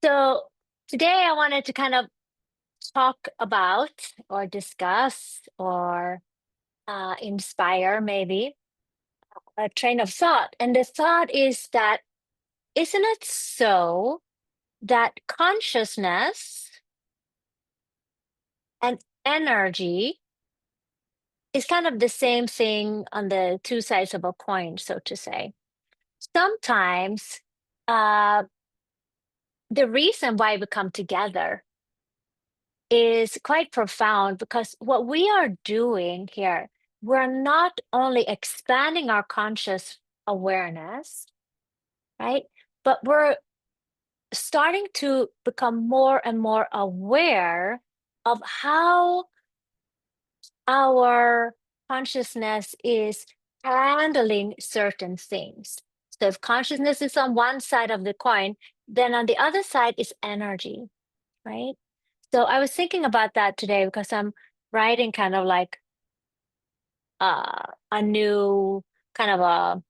So today I wanted to kind of talk about or discuss or inspire maybe a train of thought. And the thought is that isn't it so that consciousness and energy is kind of the same thing on the two sides of a coin, so to say? Sometimes uh, the reason why we come together is quite profound because what we are doing here, we're not only expanding our conscious awareness, right? But we're starting to become more and more aware of how our consciousness is handling certain things. So if consciousness is on one side of the coin, then on the other side is energy, right? So I was thinking about that today because I'm writing kind of like a new kind of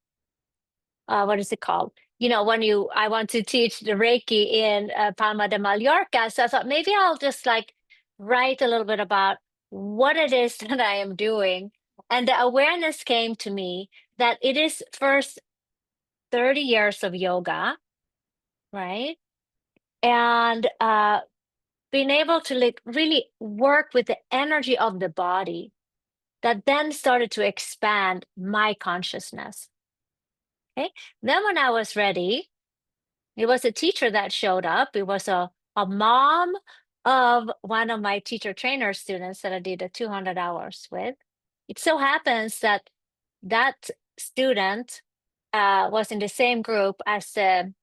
a what is it called? When I want to teach the Reiki in Palma de Mallorca, so I thought maybe I'll just like write a little bit about what it is that I am doing, and the awareness came to me that it is first 30 years of yoga, right? And being able to like really work with the energy of the body that then started to expand my consciousness. Okay. Then when I was ready, it was a teacher that showed up. It was a mom of one of my teacher trainer students that I did the 200 hours with. It so happens that that student was in the same group as the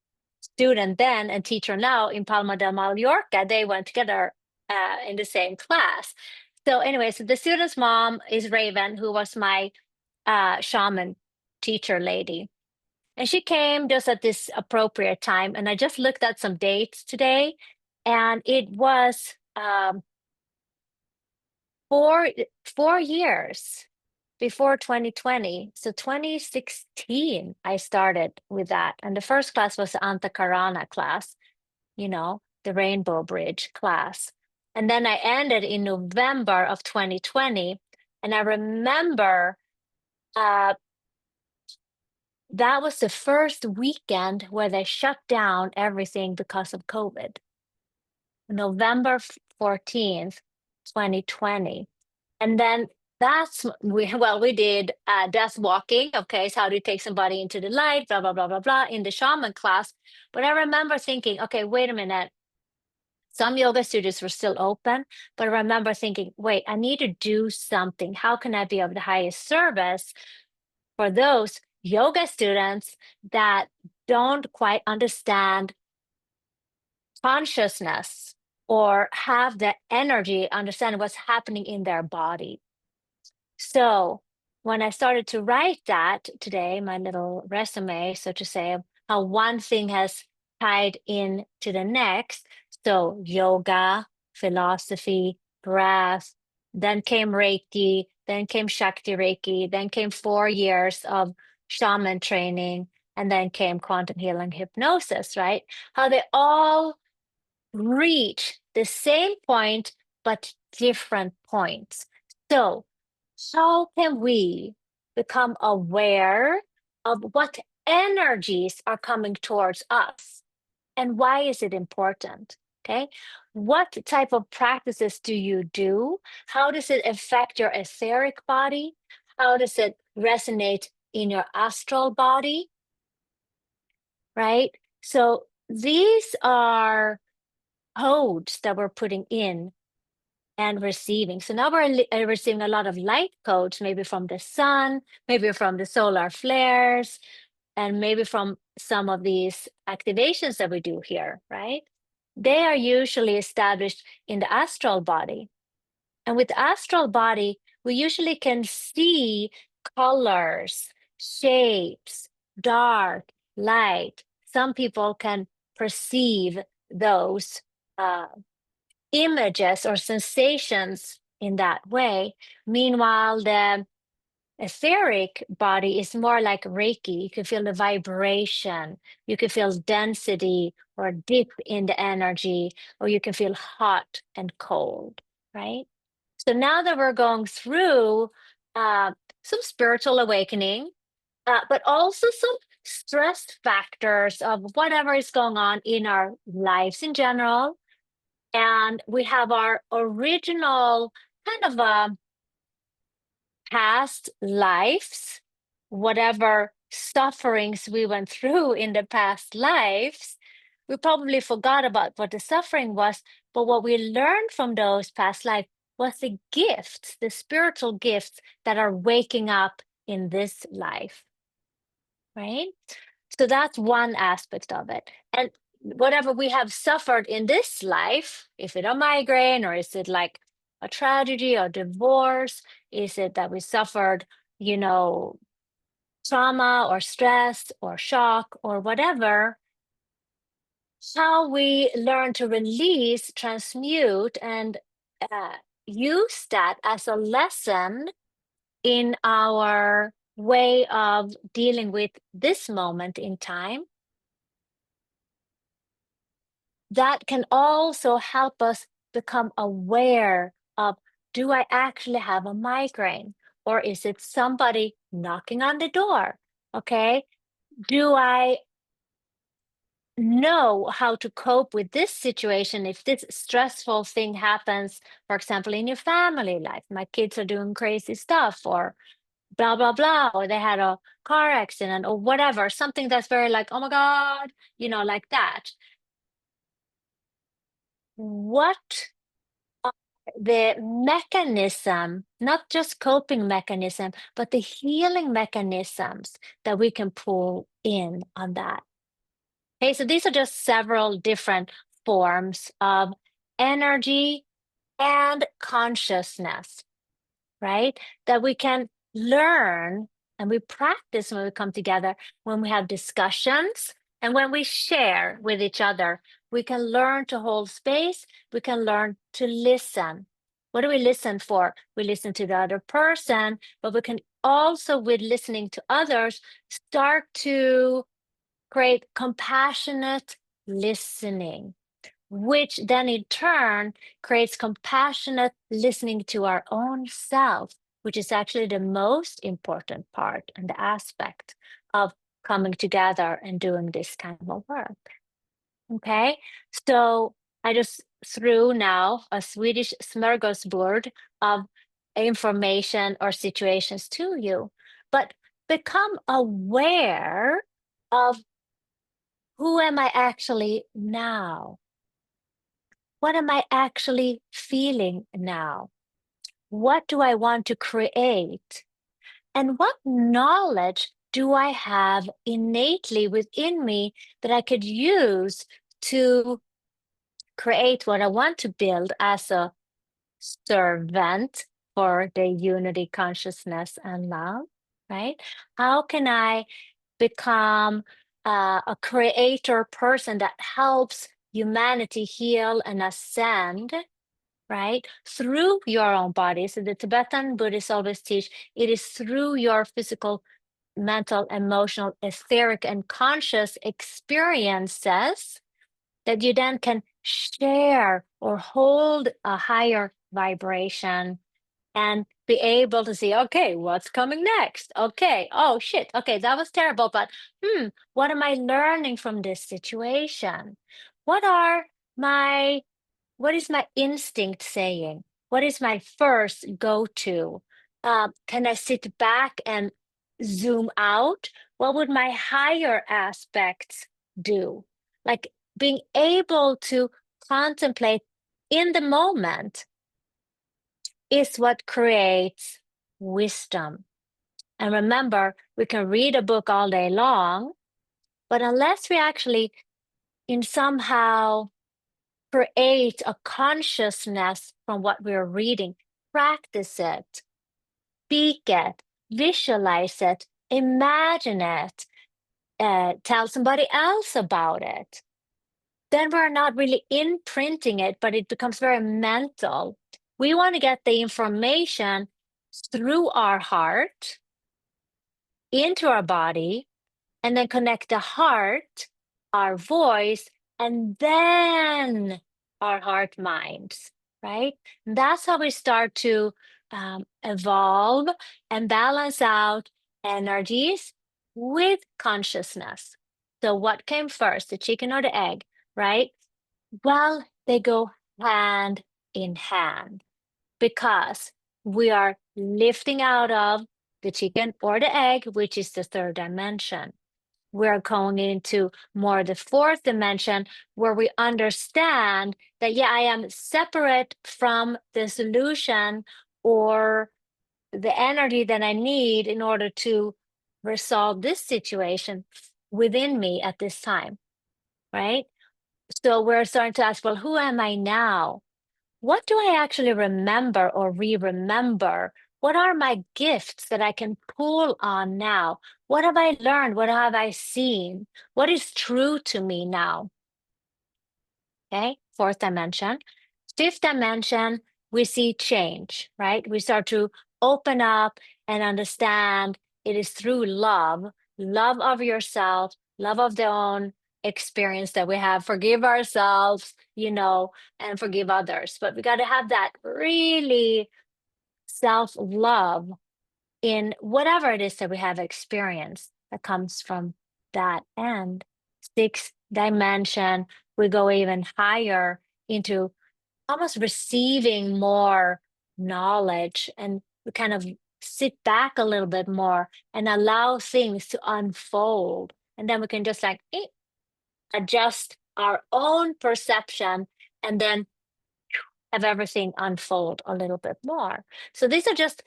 student then and teacher now in Palma de Mallorca. They went together in the same class. So anyway, so the student's mom is Raven, who was my shaman teacher lady. And she came just at this appropriate time. And I just looked at some dates today, and it was four years before 2020. So 2016, I started with that. And the first class was the Antakarana class, the Rainbow Bridge class. And then I ended in November of 2020. And I remember uh, that was the first weekend where they shut down everything because of COVID. November 14th, 2020. And then we did death walking. Okay, so how do you take somebody into the light, blah, blah, blah, blah, blah, in the shaman class. But I remember thinking, okay, wait a minute. Some yoga studios were still open, but I remember thinking, wait, I need to do something. How can I be of the highest service for those yoga students that don't quite understand consciousness or have the energy, understand what's happening in their body? So when I started to write that today, my little resume, so to say, of how one thing has tied in to the next. So yoga, philosophy, breath, then came Reiki, then came Shakti Reiki, then came 4 years of shaman training, and then came quantum healing hypnosis, right? How they all reach the same point, but different points. So how can we become aware of what energies are coming towards us and why is it important? Okay. What type of practices do you do? How does it affect your etheric body? How does it resonate in your astral body? Right. So these are codes that we're putting in and receiving. So now we're receiving a lot of light codes, maybe from the sun, maybe from the solar flares, and maybe from some of these activations that we do here, right? They are usually established in the astral body. And with the astral body, we usually can see colors, shapes, dark, light. Some people can perceive those uh, images or sensations in that way. Meanwhile, the etheric body is more like Reiki. You can feel the vibration, you can feel density or dip in the energy, or you can feel hot and cold, right? So now that we're going through uh, some spiritual awakening, but also some stress factors of whatever is going on in our lives in general. And we have our original kind of past lives, whatever sufferings we went through in the past lives. We probably forgot about what the suffering was, but what we learned from those past lives was the gifts, the spiritual gifts that are waking up in this life, right? So that's one aspect of it. And whatever we have suffered in this life, if it's a migraine or is it like a tragedy or divorce, is it that we suffered, you know, trauma or stress or shock or whatever, how we learn to release, transmute, and uh, use that as a lesson in our way of dealing with this moment in time, that can also help us become aware of, do I actually have a migraine? Or is it somebody knocking on the door? Okay. Do I know how to cope with this situation if this stressful thing happens, for example, in your family life? My kids are doing crazy stuff, or blah, blah, blah, or they had a car accident, or whatever, something that's very like, oh my God, like that. What the mechanism, not just coping mechanism, but the healing mechanisms that we can pull in on that? Okay, so these are just several different forms of energy and consciousness, right? That we can learn and we practice when we come together, when we have discussions and when we share with each other. We can learn to hold space, we can learn to listen. What do we listen for? We listen to the other person, but we can also, with listening to others, start to create compassionate listening, which then in turn creates compassionate listening to our own self, which is actually the most important part and the aspect of coming together and doing this kind of work. Okay, so I just threw now a Swedish smorgasbord of information or situations to you, but become aware of, who am I actually now? What am I actually feeling now? What do I want to create? And what knowledge do I have innately within me that I could use to create what I want to build as a servant for the unity, consciousness, and love, right? How can I become a creator person that helps humanity heal and ascend, right? Through your own body. So the Tibetan Buddhists always teach it is through your physical, mental, emotional, etheric, and conscious experiences that you then can share or hold a higher vibration and be able to see, okay, what's coming next? Okay, oh shit, okay, that was terrible, but what am I learning from this situation? What are my what is my instinct saying? What is my first go to? Can I sit back and zoom out? What would my higher aspects do? Like being able to contemplate in the moment is what creates wisdom. And remember, we can read a book all day long, but unless we actually, in somehow, create a consciousness from what we're reading, practice it, speak it, visualize it, imagine it, tell somebody else about it, then we're not really imprinting it, but it becomes very mental. We want to get the information through our heart, into our body, and then connect the heart, our voice, and then our heart minds, right? That's how we start to evolve and balance out energies with consciousness. So, what came first, the chicken or the egg, right? Well, they go hand in hand because we are lifting out of the chicken or the egg, which is the third dimension. We're going into more the fourth dimension where we understand that, yeah, I am separate from the solution or the energy that I need in order to resolve this situation within me at this time, right? So we're starting to ask, well, who am I now? What do I actually remember or re-remember? What are my gifts that I can pull on now? What have I learned? What have I seen? What is true to me now? Okay, fourth dimension. Fifth dimension, we see change, right? We start to open up and understand it is through love, love of yourself, love of the own experience that we have. Forgive ourselves, and forgive others. But we got to have that really self love in whatever it is that we have experienced that comes from that end. Sixth dimension, we go even higher into almost receiving more knowledge, and we kind of sit back a little bit more and allow things to unfold. And then we can just like adjust our own perception and then have everything unfold a little bit more. So these are just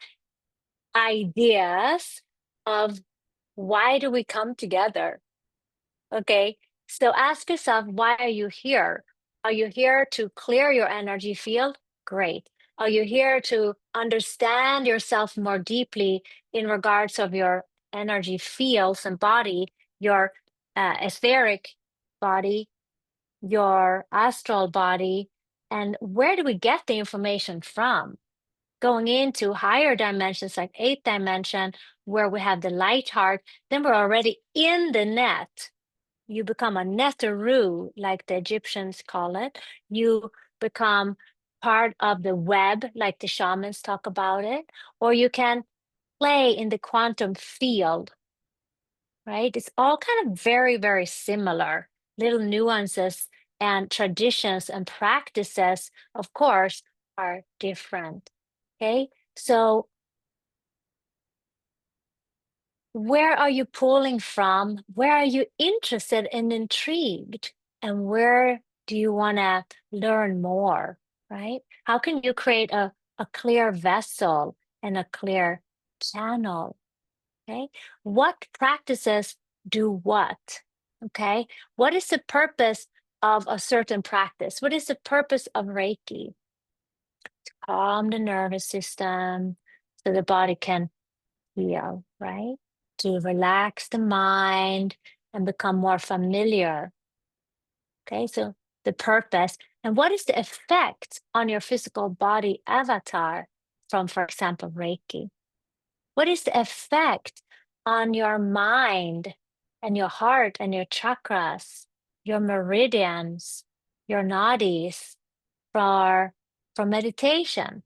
ideas of why do we come together? Okay. So ask yourself, why are you here? Are you here to clear your energy field? Great. Are you here to understand yourself more deeply in regards of your energy fields and body, your etheric body, your astral body, and where do we get the information from? Going into higher dimensions like eighth dimension, where we have the light heart, then we're already in the net. You become a netaru, like the Egyptians call it. You become part of the web, like the shamans talk about it, or you can play in the quantum field, right? It's all kind of very, very similar, little nuances and traditions and practices, of course, are different. Okay. So where are you pulling from? Where are you interested and intrigued? And where do you want to learn more? Right? How can you create a clear vessel and a clear channel? Okay. What practices do what? Okay. What is the purpose of a certain practice? What is the purpose of Reiki? Calm the nervous system so the body can heal, right? To relax the mind and become more familiar. Okay, so the purpose and what is the effect on your physical body avatar from, for example, Reiki? What is the effect on your mind and your heart and your chakras, your meridians, your nadis for meditation?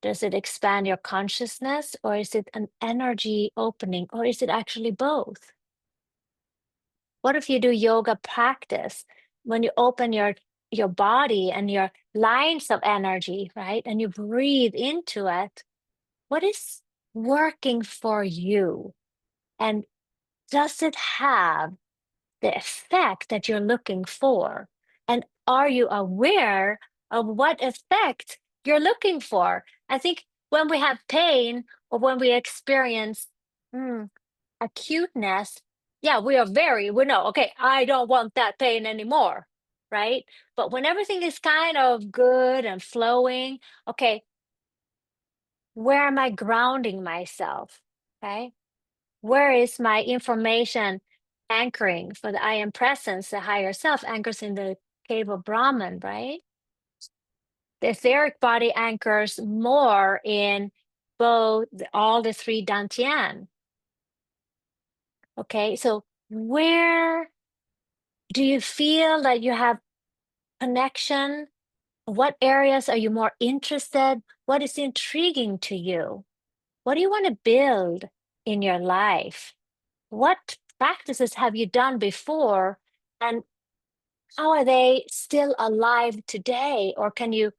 Does it expand your consciousness, or is it an energy opening, or is it actually both? What if you do yoga practice when you open your body and your lines of energy, right? And you breathe into it. What is working for you? And does it have the effect that you're looking for? And are you aware of what effect you're looking for? I think when we have pain or when we experience acuteness, yeah, we know, okay, I don't want that pain anymore, right? But when everything is kind of good and flowing, okay, where am I grounding myself? Okay. Where is my information anchoring for the I am presence, the higher self anchors in the cave of Brahman, right? The etheric body anchors more in both, all the three dantian. Okay, so where do you feel that you have connection? What areas are you more interested? What is intriguing to you? What do you want to build in your life? What practices have you done before? And how are they still alive today? Or can you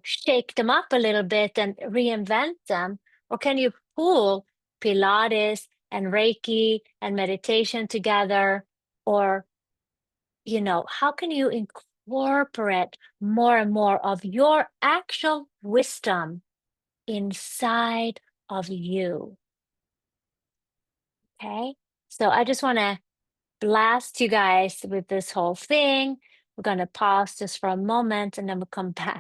shake them up a little bit and reinvent them? Or can you pull Pilates and Reiki and meditation together? Or how can you incorporate more and more of your actual wisdom inside of you? Okay. So I just want to blast you guys with this whole thing. We're going to pause just for a moment and then we'll come back.